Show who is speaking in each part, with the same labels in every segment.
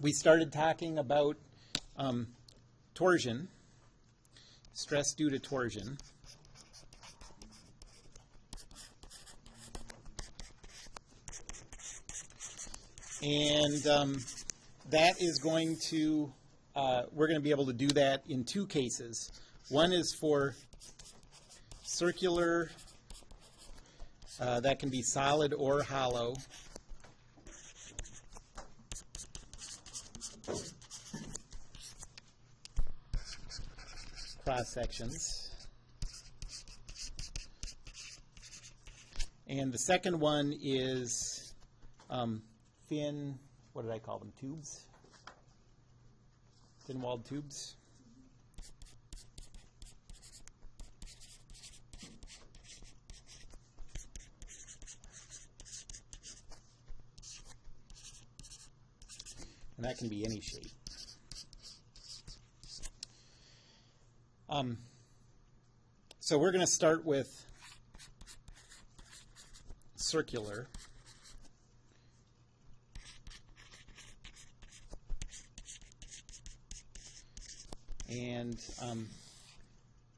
Speaker 1: we started talking about torsion, stress due to torsion. And that is going to, we're going to be able to do that in two cases. One is for circular, that can be solid or hollow. Cross sections. And the second one is thin, what did I call them, tubes? Thin-walled tubes. And that can be any shape. So we're going to start with circular. And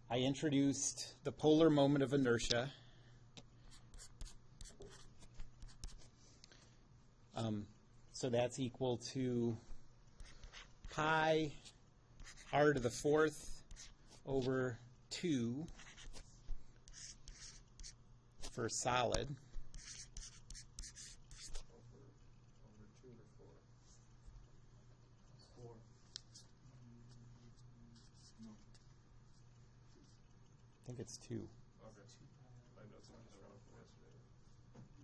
Speaker 1: I introduced the polar moment of inertia. So that's equal to pi r to the fourth over 2 for solid. I think it's 2.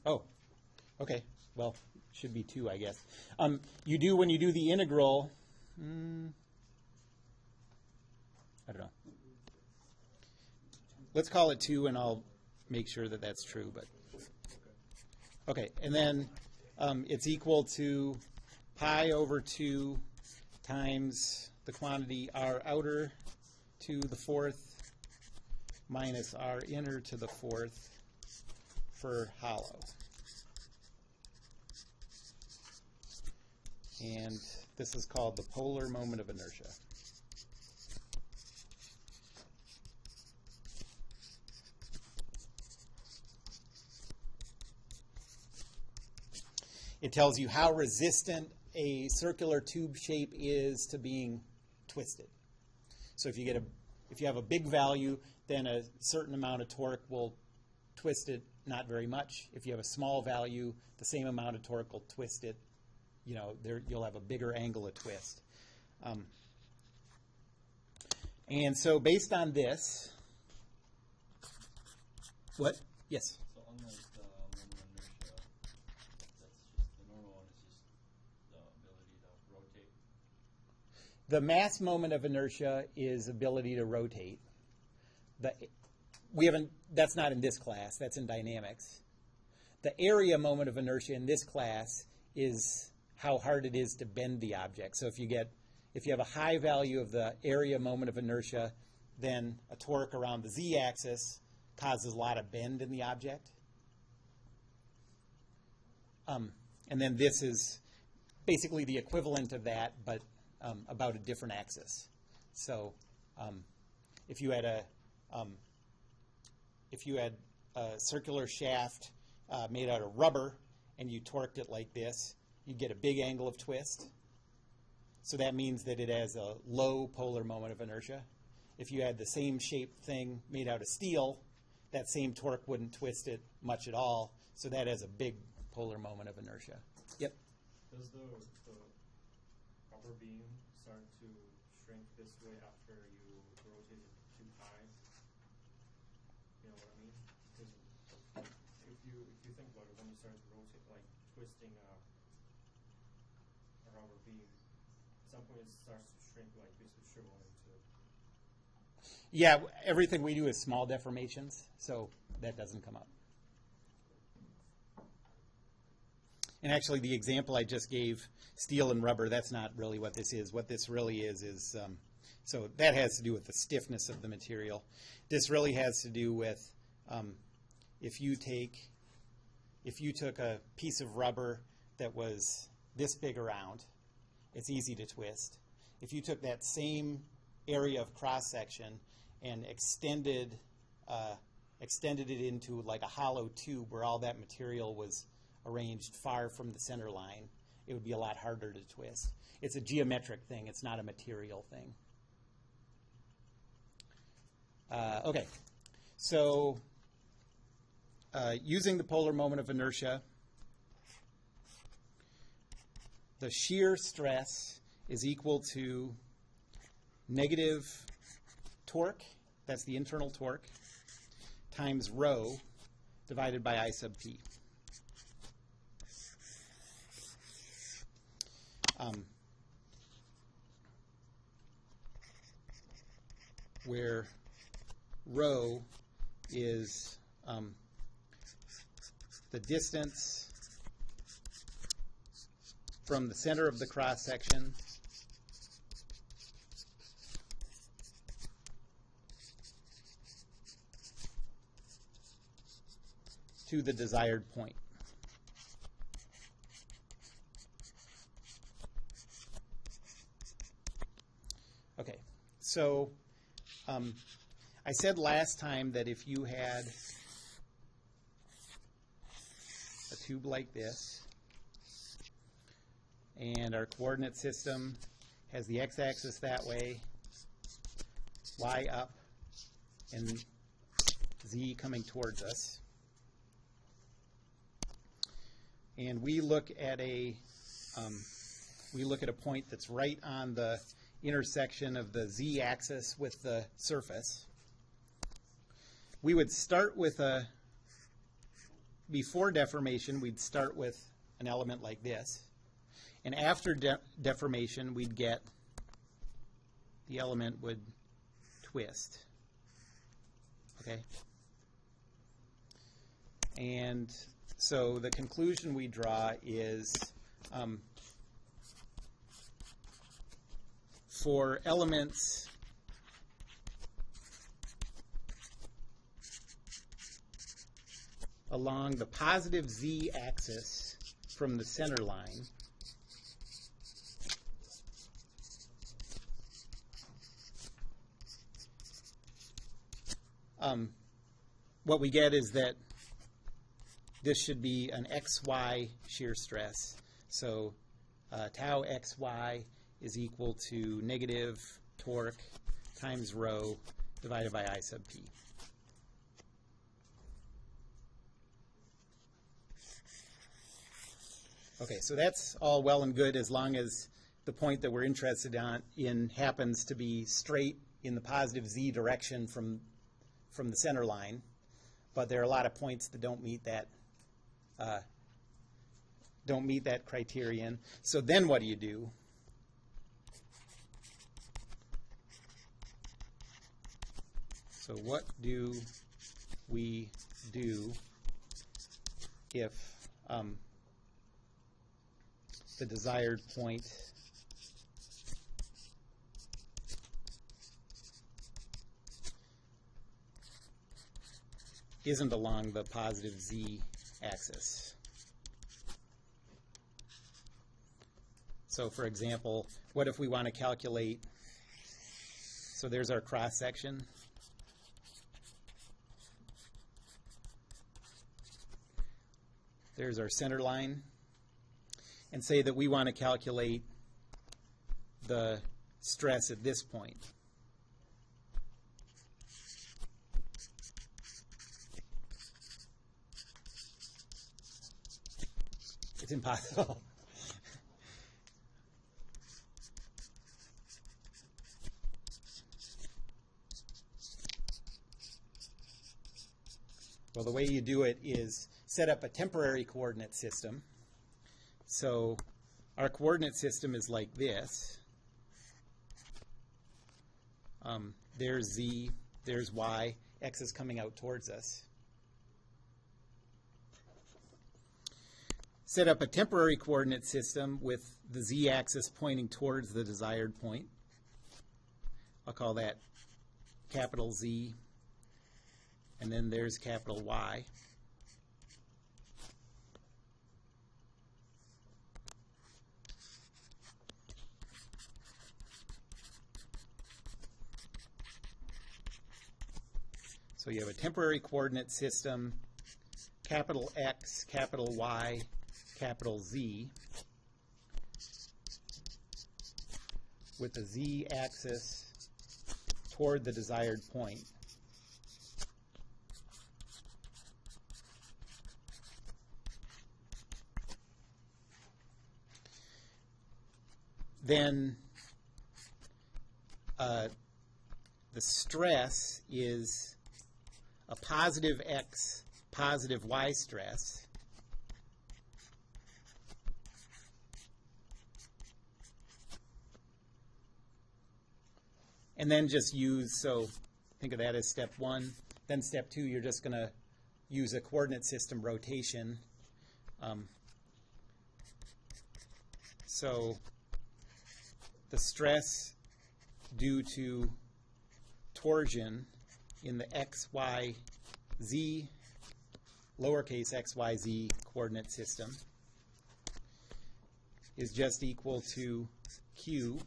Speaker 1: Oh, okay. Well, should be 2, I guess. You do, when you do the integral, I don't know. Let's call it 2, and I'll make sure that that's true. But okay, and then it's equal to pi over 2 times the quantity r outer to the fourth minus r inner to the fourth for hollow. And this is called the polar moment of inertia. It tells you how resistant a circular tube shape is to being twisted. So if you have a big value, then a certain amount of torque will twist it, not very much. If you have a small value, the same amount of torque will twist it. You know, you'll have a bigger angle of twist. And so based on this, what? Yes?
Speaker 2: So unlike the moment of inertia, that's just the normal one is just the ability to rotate.
Speaker 1: The mass moment of inertia is ability to rotate. That's not in this class, that's in dynamics. The area moment of inertia in this class is how hard it is to bend the object. So if you have a high value of the area moment of inertia, then a torque around the z-axis causes a lot of bend in the object. And then this is basically the equivalent of that, but about a different axis. So if you had a circular shaft made out of rubber and you torqued it like this, you get a big angle of twist. So that means that it has a low polar moment of inertia. If you had the same shaped thing made out of steel, that same torque wouldn't twist it much at all. So that has a big polar moment of inertia. Yep.
Speaker 3: Does the rubber beam start to shrink this way after you rotate it too high? You know what I mean? Because if you think about it, when you start to rotate, like twisting a rubber beam, at some point it starts to shrink, like basically shrivel into.
Speaker 1: Yeah, everything we do is small deformations, so that doesn't come up. And actually, the example I just gave, steel and rubber, that's not really what this is. What this really is so that has to do with the stiffness of the material. This really has to do with if you took a piece of rubber that was this big around, it's easy to twist. If you took that same area of cross-section and extended it into like a hollow tube where all that material was arranged far from the center line, it would be a lot harder to twist. It's a geometric thing. It's not a material thing. Okay, so using the polar moment of inertia, the shear stress is equal to negative torque, that's the internal torque, times rho divided by I sub p. Where rho is the distance from the center of the cross-section to the desired point. Okay, so I said last time that if you had a tube like this, and our coordinate system has the x-axis that way, y up, and z coming towards us, and we look at a point that's right on the intersection of the z-axis with the surface. We would start with before deformation, we'd start with an element like this. And after deformation, we'd get, the element would twist. Okay? And so the conclusion we draw is for elements along the positive z-axis from the center line, what we get is that this should be an xy shear stress. So tau xy is equal to negative torque times rho divided by I sub p. Okay, so that's all well and good as long as the point that we're interested in happens to be straight in the positive z direction from the center line. But there are a lot of points that don't meet that criterion. So then what do you do? So what do we do if the desired point isn't along the positive z-axis? So for example, what if we want to calculate, so there's our cross-section. There's our center line. And say that we want to calculate the stress at this point. It's impossible. Well, the way you do it is set up a temporary coordinate system. So our coordinate system is like this. There's z, there's y, x is coming out towards us. Set up a temporary coordinate system with the z-axis pointing towards the desired point. I'll call that capital Z, and then there's capital Y. So you have a temporary coordinate system, capital X, capital Y, capital Z, with the Z-axis toward the desired point. Then the stress is a positive X, positive Y stress. And then just use, so think of that as step 1. Then step 2, you're just going to use a coordinate system rotation. So the stress due to torsion in the x, y, z, lowercase x, y, z coordinate system is just equal to Q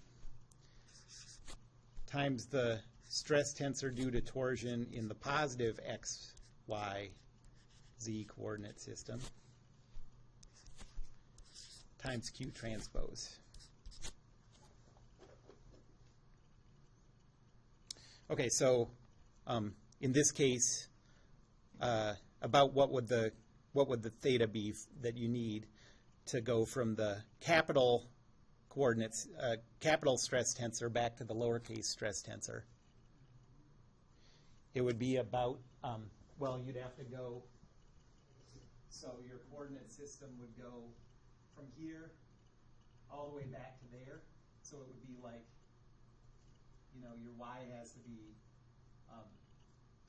Speaker 1: times the stress tensor due to torsion in the positive x, y, z coordinate system times Q transpose. Okay, so in this case, about what would the theta be that you need to go from the capital coordinates, capital stress tensor back to the lowercase stress tensor? It would be about, well, you'd have to go, so your coordinate system would go from here all the way back to there. So it would be like, you know, your y has to be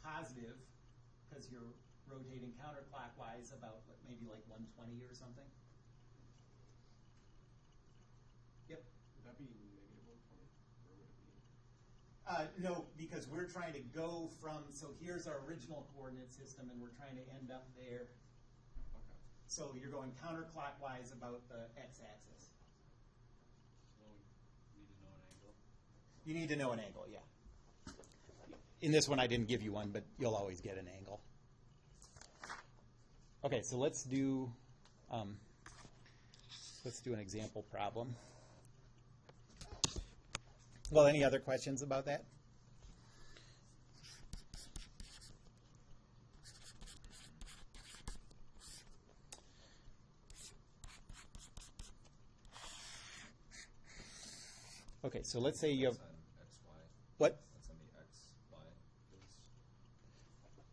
Speaker 1: positive because you're rotating counterclockwise about maybe like 120 or something. Yep.
Speaker 3: Would that be negative 120, or would it be?
Speaker 1: No, because we're trying to go from, so here's our original coordinate system, and we're trying to end up there.
Speaker 3: Okay.
Speaker 1: So you're going counterclockwise about the x-axis.
Speaker 2: So we need to know an angle.
Speaker 1: You need to know an angle, yeah. In this one, I didn't give you one, but you'll always get an angle. Okay, so let's do an example problem. Well, any other questions about that? Okay, so let's say you have
Speaker 2: X, Y.
Speaker 1: what?
Speaker 2: That's on the X, Y.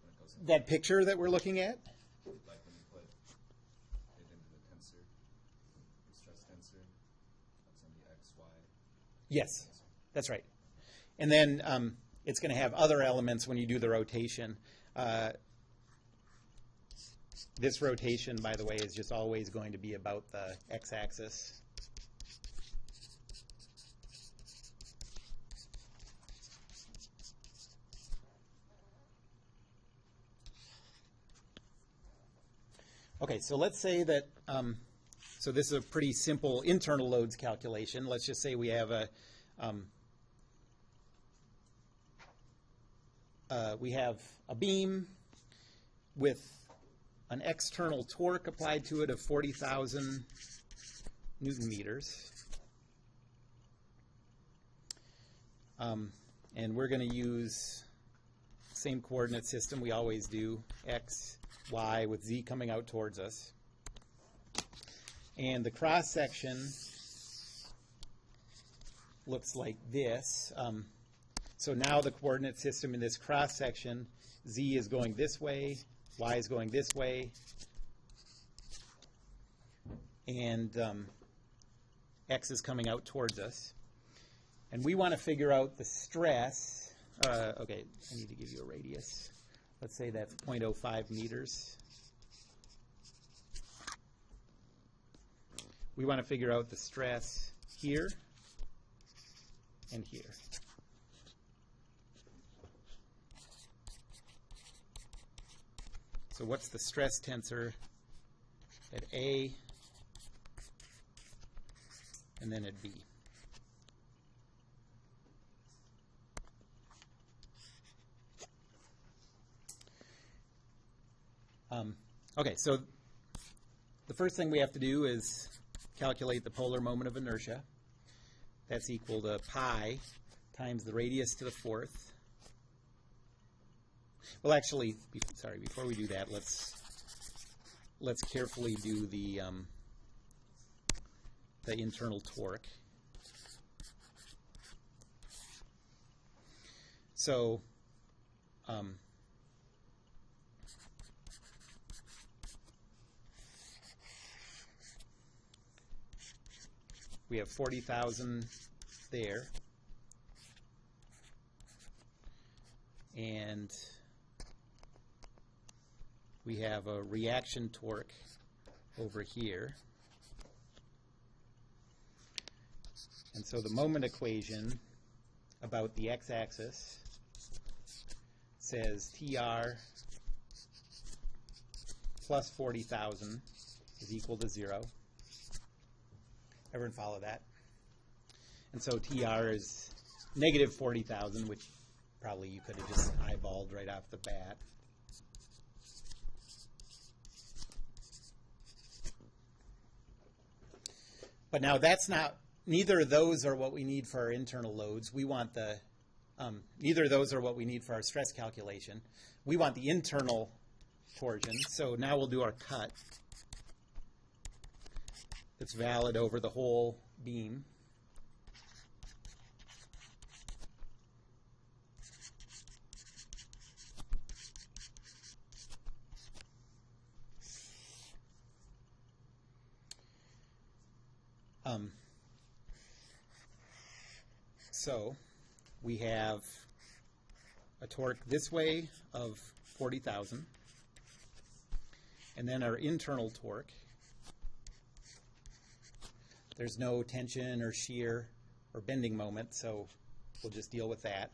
Speaker 2: When it goes in,
Speaker 1: That picture that we're looking at?
Speaker 2: like when you put it into the tensor, the stress tensor, that's on the X, Y.
Speaker 1: Yes, that's right. And then it's going to have other elements when you do the rotation. This rotation, by the way, is just always going to be about the x-axis. Okay, so let's say that, so this is a pretty simple internal loads calculation. Let's just say we have a beam with an external torque applied to it of 40,000 Newton meters. And we're going to use the same coordinate system we always do, x, y, with z coming out towards us. And the cross section looks like this. So now the coordinate system in this cross section, z is going this way, y is going this way, and x is coming out towards us. And we want to figure out the stress. Okay, I need to give you a radius. Let's say that's 0.05 meters. We want to figure out the stress here and here. So what's the stress tensor at A and then at B? Okay, so the first thing we have to do is calculate the polar moment of inertia. That's equal to pi times the radius to the fourth. Well, actually, sorry, before we do that, let's carefully do the internal torque. So we have 40,000 there, and we have a reaction torque over here. And so the moment equation about the x-axis says TR plus 40,000 is equal to 0. Everyone follow that? And so TR is negative 40,000, which probably you could have just eyeballed right off the bat. But now that's not, neither of those are what we need for our internal loads. We want the, neither of those are what we need for our stress calculation. We want the internal torsion. So now we'll do our cut. That's valid over the whole beam. So we have a torque this way of 40,000, and then our internal torque. There's no tension or shear or bending moment, so we'll just deal with that.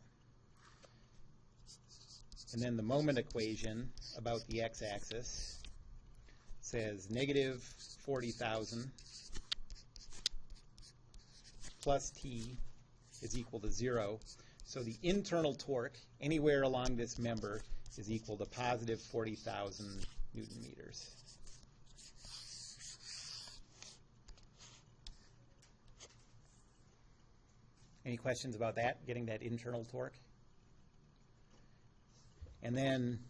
Speaker 1: And then the moment equation about the x-axis says negative 40,000 plus t is equal to 0. So the internal torque anywhere along this member is equal to positive 40,000 Newton meters. Any questions about that, getting that internal torque? And then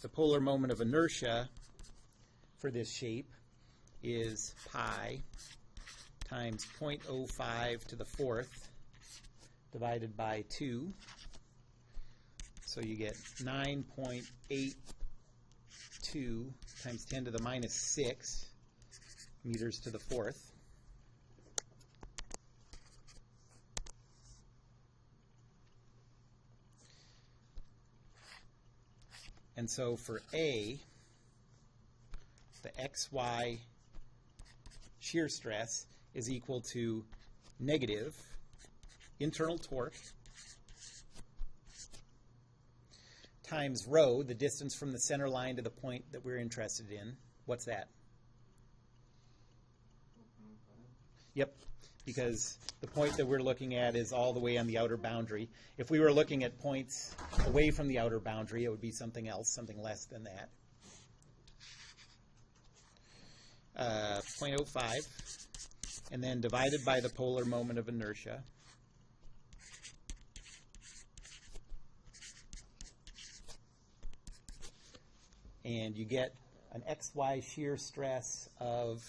Speaker 1: the polar moment of inertia for this shape is pi times 0.05 to the fourth divided by 2. So you get 9.82 times 10 to the minus 6 meters to the fourth. And so for A, the XY shear stress is equal to negative internal torque times rho, the distance from the center line to the point that we're interested in. What's that? Yep, because the point that we're looking at is all the way on the outer boundary. If we were looking at points away from the outer boundary, it would be something else, something less than that. 0.05, and then divided by the polar moment of inertia. And you get an XY shear stress of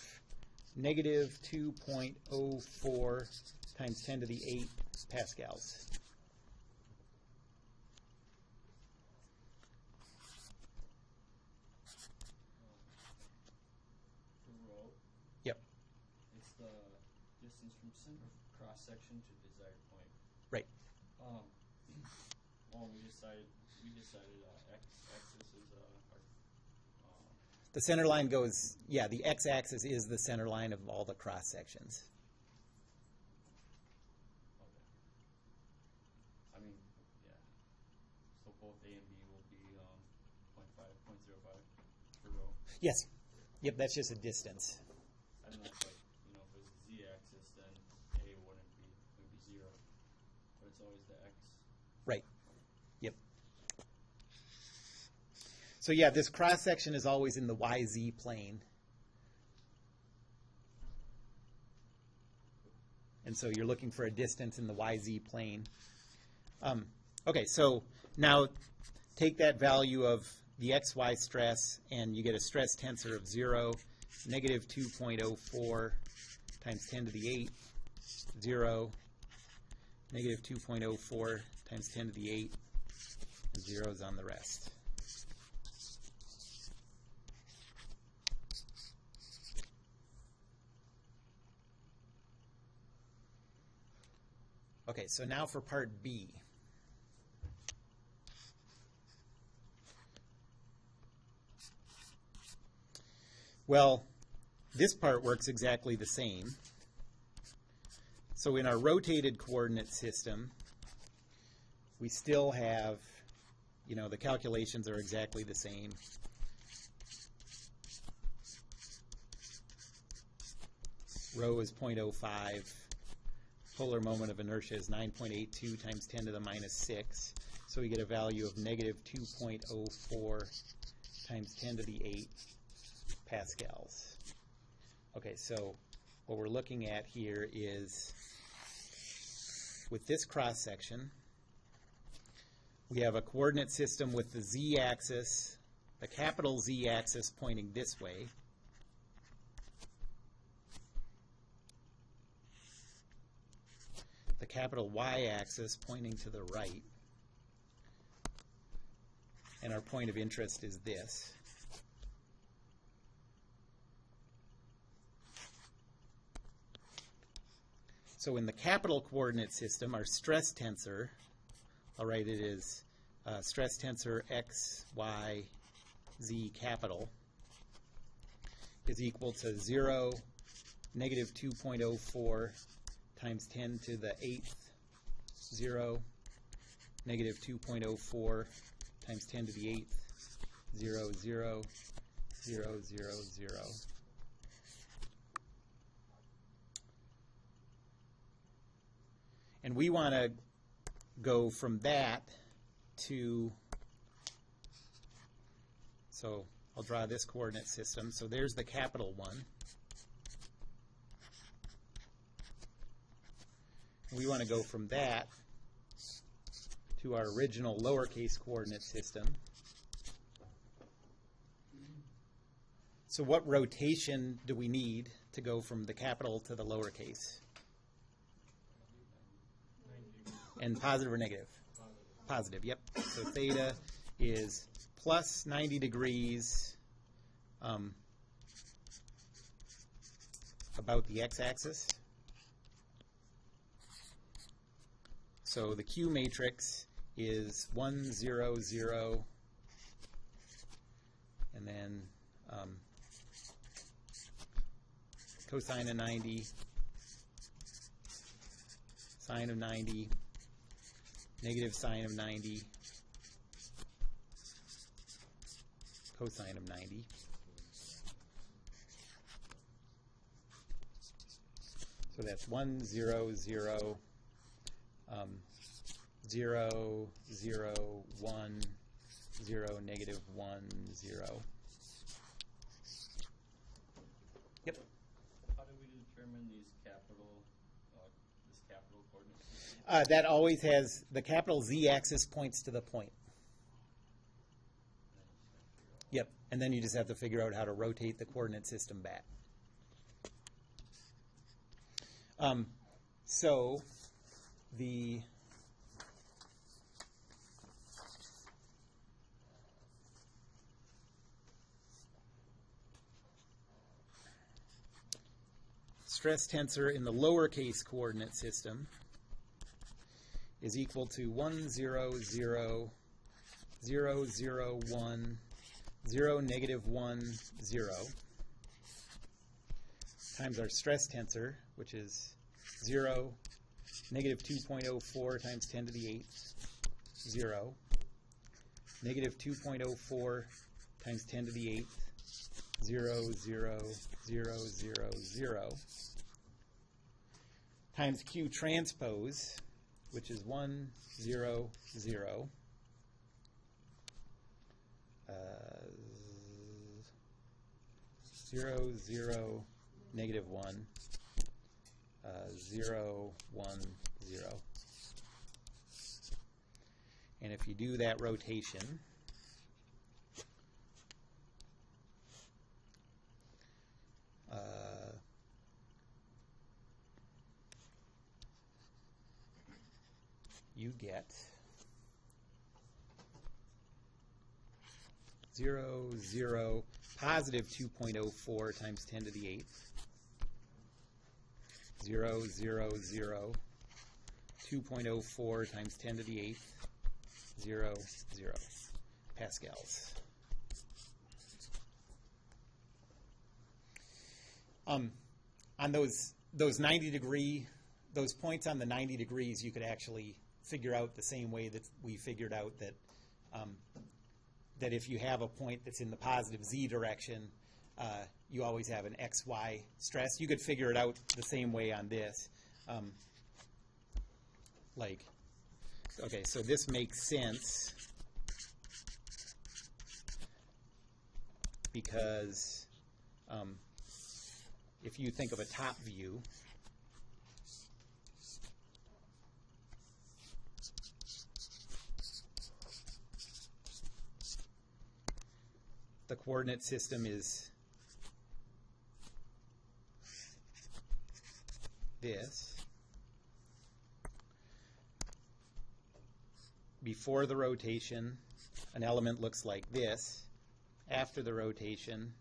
Speaker 1: negative 2.04 times 10 to the 8 pascals. Yep.
Speaker 2: It's the distance from center of cross section to desired point.
Speaker 1: Right.
Speaker 2: Well, we decided x-axis is our.
Speaker 1: The center line goes, yeah, the x-axis is the center line of all the cross sections.
Speaker 2: Okay. I mean, yeah. So both A and B will be 0.5, 0.05 for rho.
Speaker 1: Yes. Yep, that's just a distance.
Speaker 2: I don't know if, like, you know, if it was the z-axis, then A wouldn't be, it would be 0. But it's always the x.
Speaker 1: Right. Yep. So yeah, this cross-section is always in the YZ plane. And so you're looking for a distance in the YZ plane. Okay, so now take that value of the XY stress, and you get a stress tensor of 0, negative 2.04 times 10 to the 8, 0, negative 2.04 times 10 to the 8, and zeros on the rest. Okay, so now for part B. Well, this part works exactly the same. So in our rotated coordinate system, we still have, the calculations are exactly the same. Rho is 0.05. Polar moment of inertia is 9.82 times 10 to the minus 6. So we get a value of negative 2.04 times 10 to the 8 pascals. Okay, so what we're looking at here is, with this cross-section, we have a coordinate system with the z-axis, the capital Z-axis pointing this way, the capital Y-axis pointing to the right, and our point of interest is this. So in the capital coordinate system, our stress tensor, I'll write it as stress tensor x, y, z capital, is equal to 0, negative 2.04 times 10 to the 8th, 0, negative 2.04 times 10 to the 8th, 0, 0, 0, 0, 0. And we want to go from that to, so I'll draw this coordinate system. So there's the capital one. We want to go from that to our original lowercase coordinate system. So what rotation do we need to go from the capital to the lowercase? And positive or negative? Positive, yep. So theta is plus 90 degrees about the x-axis. So the Q matrix is 1, 0, 0, and then cosine of 90, sine of 90, negative sine of 90, cosine of 90. So that's 1, 0, 0, 0, 0, 1, 0, negative 1, 0. Yep.
Speaker 2: How do we determine these this capital coordinate?
Speaker 1: That always has, the capital Z-axis points to the point. Yep, and then you just have to figure out how to rotate the coordinate system back. So the stress tensor in the lowercase coordinate system is equal to 1, 0, 0, 0, 0, 1, 0, negative 1, 0, times our stress tensor, which is 0, negative 2.04 times 10 to the 8th, 0, negative 2.04 times 10 to the 8th, 0, 0, 0, 0, 0, times Q transpose, which is 1, 0, 0, 0, 0, negative 1, 0, 1, 0. And if you do that rotation, you get 0, 0, positive 2.04 times 10 to the 8th, 0, 0, 0, 2.04 times 10 to the 8th, 0, 0 pascals. On those 90 degree, those points on the 90 degrees, you could actually figure out the same way that we figured out that that if you have a point that's in the positive z direction, you always have an xy stress. You could figure it out the same way on this. Okay, so this makes sense because if you think of a top view, the coordinate system is this. Before the rotation, an element looks like this. After the rotation,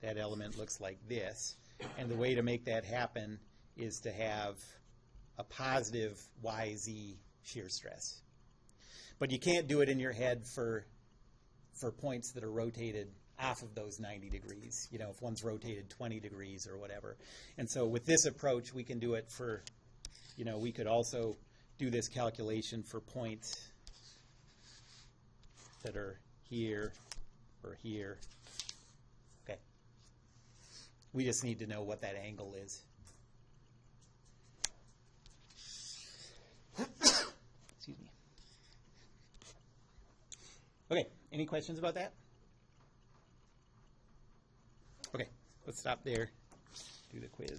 Speaker 1: that element looks like this. And the way to make that happen is to have a positive YZ shear stress. But you can't do it in your head for points that are rotated off of those 90 degrees, you know, if one's rotated 20 degrees or whatever. And so with this approach, we can do it for, you know, we could also do this calculation for points that are here or here. Okay. We just need to know what that angle is. Excuse me. Okay, any questions about that? Okay, let's stop there, do the quiz.